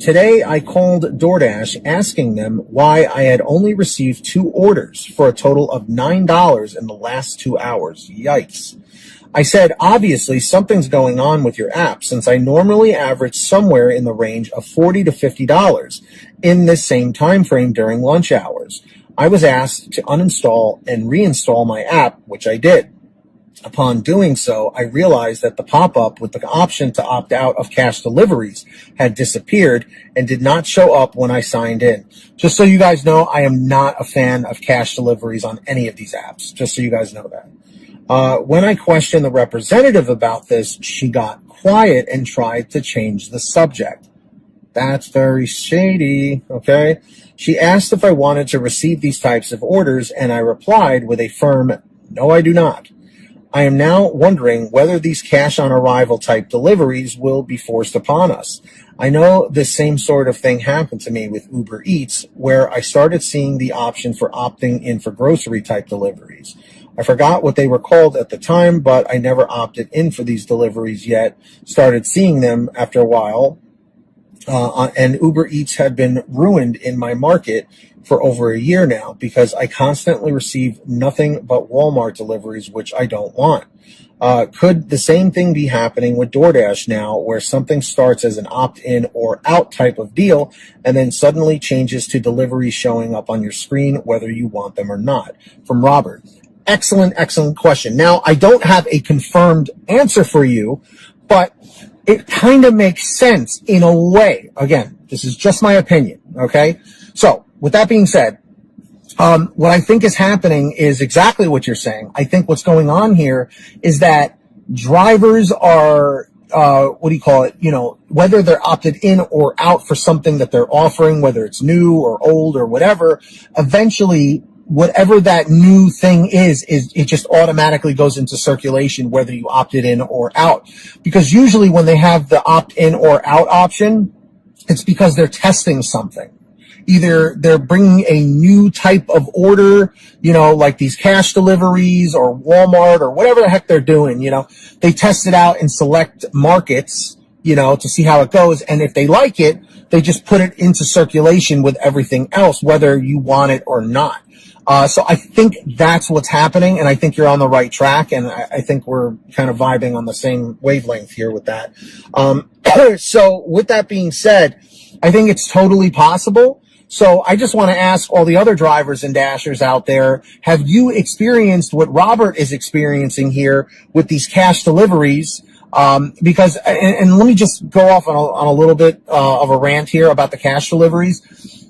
Today, I called DoorDash asking them why I had only received 2 orders for a total of $9 in the last 2 hours. Yikes. I said, obviously, something's going on with your app since I normally average somewhere in the range of $40 to $50 in this same time frame during lunch hours. I was asked to uninstall and reinstall my app, which I did. Upon doing so, I realized that the pop-up with the option to opt out of cash deliveries had disappeared and did not show up when I signed in. Just so you guys know, I am not a fan of cash deliveries on any of these apps, just so you guys know that. When I questioned the representative about this, she got quiet and tried to change the subject. That's very shady, okay? She asked if I wanted to receive these types of orders, and I replied with a firm, no, I do not. I am now wondering whether these cash on arrival type deliveries will be forced upon us. I know this same sort of thing happened to me with Uber Eats, where I started seeing the option for opting in for grocery type deliveries. I forgot what they were called at the time, but I never opted in for these deliveries yet, started seeing them after a while. And Uber Eats had been ruined in my market for over a year now because I constantly receive nothing but Walmart deliveries, which I don't want. Could the same thing be happening with DoorDash now, where something starts as an opt-in or out type of deal and then suddenly changes to deliveries showing up on your screen, whether you want them or not? From Robert. Excellent, excellent question. Now, I don't have a confirmed answer for you, but it kind of makes sense in a way. Again, this is just my opinion, okay? So, with that being said, what I think is happening is exactly what you're saying. I think what's going on here is that drivers are, whether they're opted in or out for something that they're offering, whether it's new or old or whatever, eventually whatever that new thing is it just automatically goes into circulation whether you opted in or out. Because usually when they have the opt-in or out option, it's because they're testing something. Either they're bringing a new type of order, like these cash deliveries or Walmart or whatever the heck they're doing, they test it out in select markets, to see how it goes. And if they like it, they just put it into circulation with everything else, whether you want it or not. So I think that's what's happening, and I think you're on the right track, and I think we're kind of vibing on the same wavelength here with that. So with that being said, I think it's totally possible. So I just want to ask all the other drivers and dashers out there, have you experienced what Robert is experiencing here with these cash deliveries? Because let me just go off on a little bit of a rant here about the cash deliveries.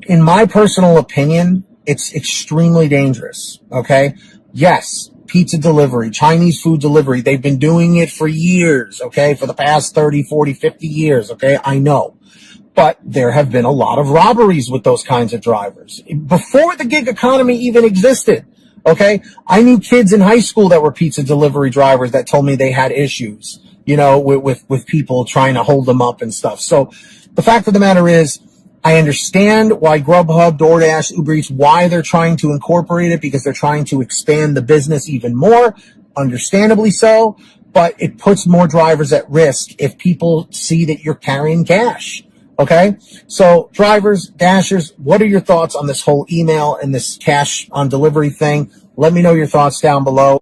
In my personal opinion, it's extremely dangerous, okay? Yes, pizza delivery, Chinese food delivery, they've been doing it for years, okay? For the past 30, 40, 50 years, okay? I know. But there have been a lot of robberies with those kinds of drivers. Before the gig economy even existed, okay? I knew kids in high school that were pizza delivery drivers that told me they had issues, with people trying to hold them up and stuff. So the fact of the matter is, I understand why GrubHub, DoorDash, Uber Eats, why they're trying to incorporate it, because they're trying to expand the business even more, understandably so, but it puts more drivers at risk if people see that you're carrying cash, okay? So drivers, dashers, what are your thoughts on this whole email and this cash on delivery thing? Let me know your thoughts down below.